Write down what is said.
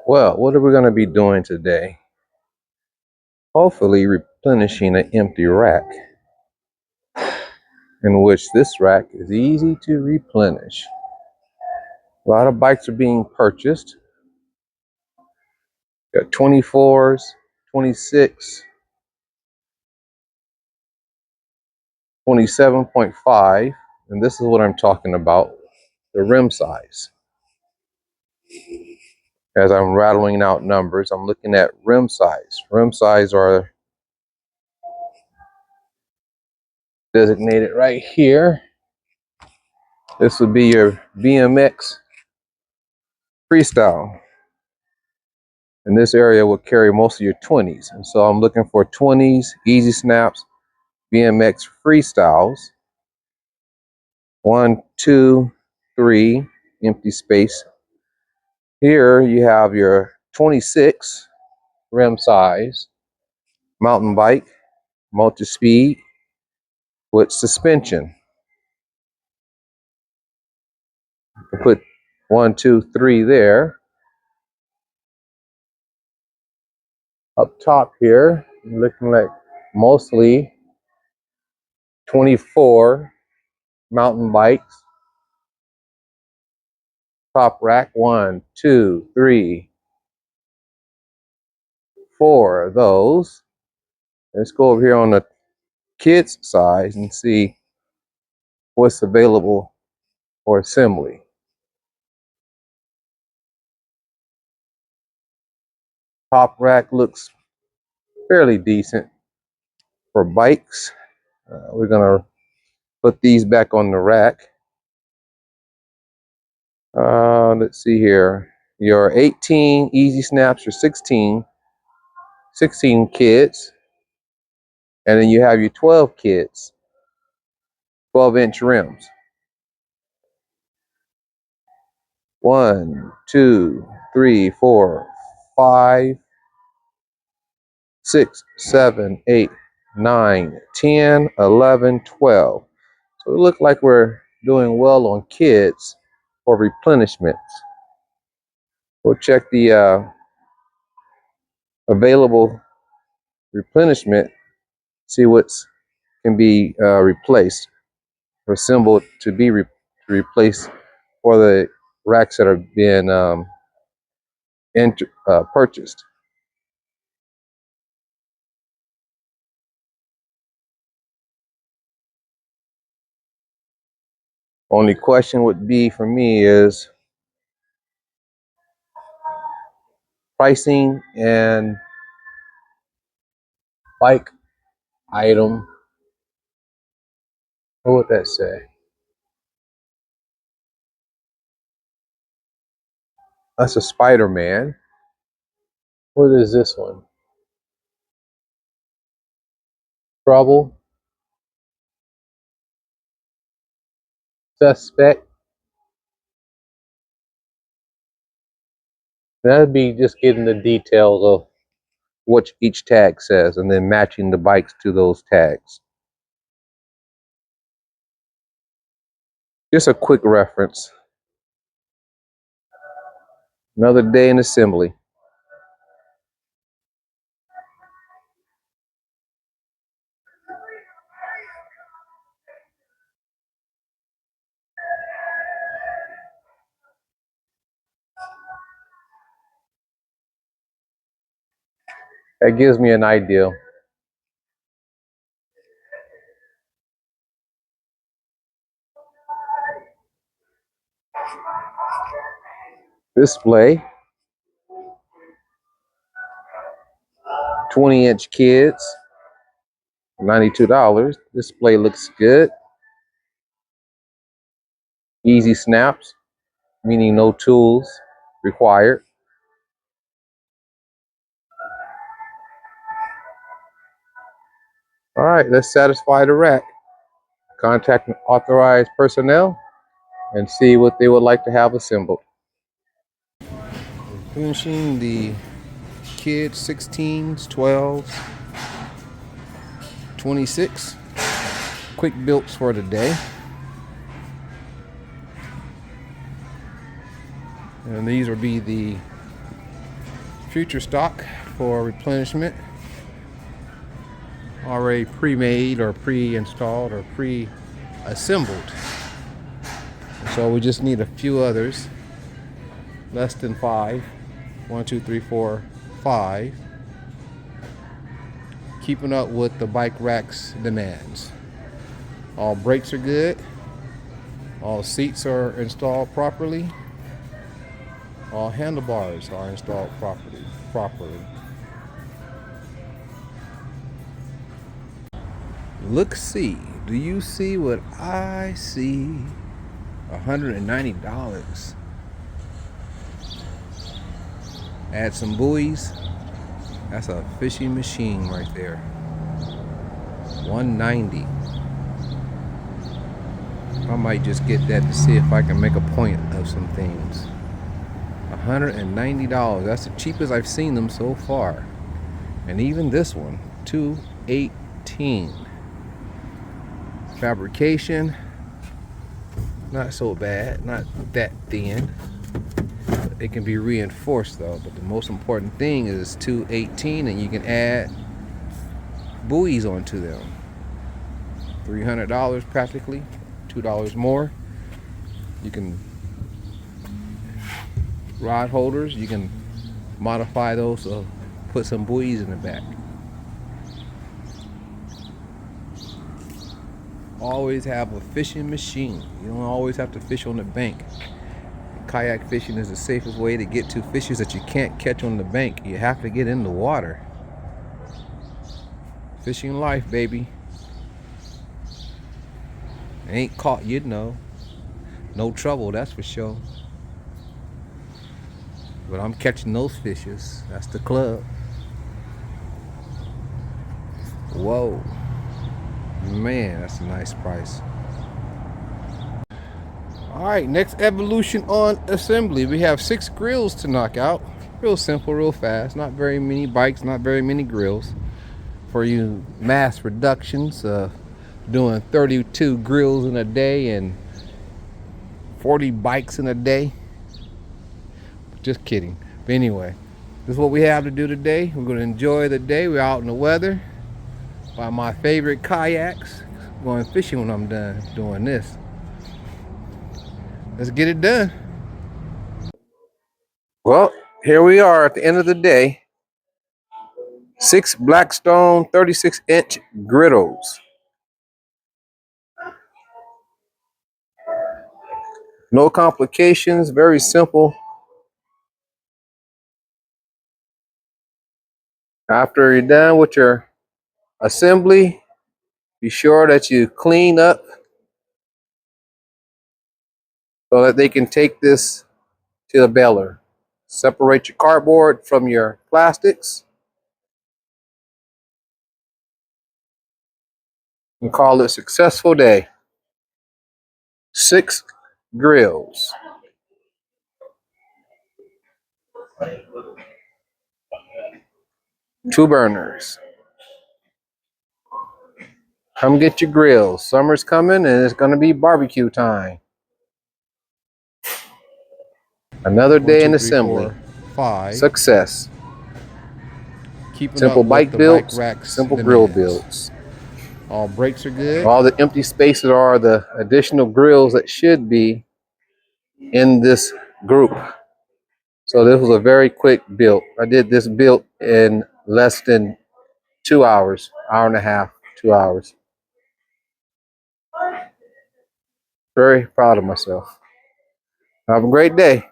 Well, what are we going to be doing today? Hopefully replenishing an empty rack, in which this rack is easy to replenish. A lot of bikes are being purchased. Got 24s, 26, 27.5, and this is what I'm talking about, the rim size. As I'm rattling out numbers, I'm looking at rim size. Rim size are designated right here. This would be your BMX freestyle. And this area will carry most of your 20s. And so I'm looking for 20s, easy snaps, BMX freestyles. 1, 2, 3, empty space. Here you have your 26 rim size mountain bike, multi-speed with suspension. I put 1, 2, 3 there. Up top here, looking like mostly 24 mountain bikes. Top rack, 1, 2, 3, 4 of those. Let's go over here on the kids side and see what's available for assembly. Top rack looks fairly decent for bikes. We're gonna put these back on the rack. Let's see here. Your 18 easy snaps, your 16 kids, and then you have your 12 kids, 12-inch rims. 1, 2, 3, 4, 5, 6, 7, 8, 9, 10, 11, 12. So it looks like we're doing well on kids for replenishments. We'll check the available replenishment, see what's can be replaced or assembled to be replaced for the racks that are being purchased. Only question would be for me is pricing and bike item. What would that say? That's a Spider-Man. What is this one? Trouble. Suspect. That'd be just getting the details of what each tag says and then matching the bikes to those tags. Just a quick reference. Another day in assembly. That gives me an idea. Display. 20-inch kids. $92. Display looks good. Easy snaps, meaning no tools required. All right, let's satisfy the rack. Contact authorized personnel and see what they would like to have assembled. Finishing the kids 16s, 12s, 26. Quick builds for today. And these will be the future stock for replenishment, already pre-made or pre-installed or pre-assembled. So we just need a few others, less than 5. 1, 2, 3, 4, 5. Keeping up with the bike rack's demands. All brakes are good. All seats are installed properly. All handlebars are installed properly. Look, see. Do you see what I see? $190. Add some buoys. That's a fishing machine right there. $190. I might just get that to see if I can make a point of some things. $190. That's the cheapest I've seen them so far. And even this one, $218. Fabrication, not so bad, not that thin. It can be reinforced though, but the most important thing is $218, and you can add buoys onto them. $300 practically, $2 more. You can rod holders, you can modify those, so put some buoys in the back. Always have a fishing machine. You don't always have to fish on the bank. Kayak fishing is the safest way to get to fishes that you can't catch on the bank. You have to get in the water. Fishing life, baby. Ain't caught, you'd know. No trouble, that's for sure. But I'm catching those fishes. That's the club. Whoa. Man, that's a nice price. Alright, next evolution on assembly. We have 6 grills to knock out. Real simple, real fast. Not very many bikes, not very many grills. For you mass reductions, doing 32 grills in a day and 40 bikes in a day. Just kidding. But anyway, this is what we have to do today. We're going to enjoy the day. We're out in the weather by my favorite kayaks. Going fishing when I'm done doing this. Let's get it done. Well, here we are at the end of the day. 6 Blackstone 36-inch griddles. No complications, very simple. After you're done with your assembly, be sure that you clean up so that they can take this to the baler. Separate your cardboard from your plastics and call it a successful day. 6 grills. Two burners. Come get your grills. Summer's coming and it's going to be barbecue time. Another day in assembly. 5. Success. Simple bike builds, simple grill builds. All brakes are good. All the empty spaces are the additional grills that should be in this group. So this was a very quick build. I did this build in less than 2 hours, hour and a half, 2 hours. Very proud of myself. Have a great day.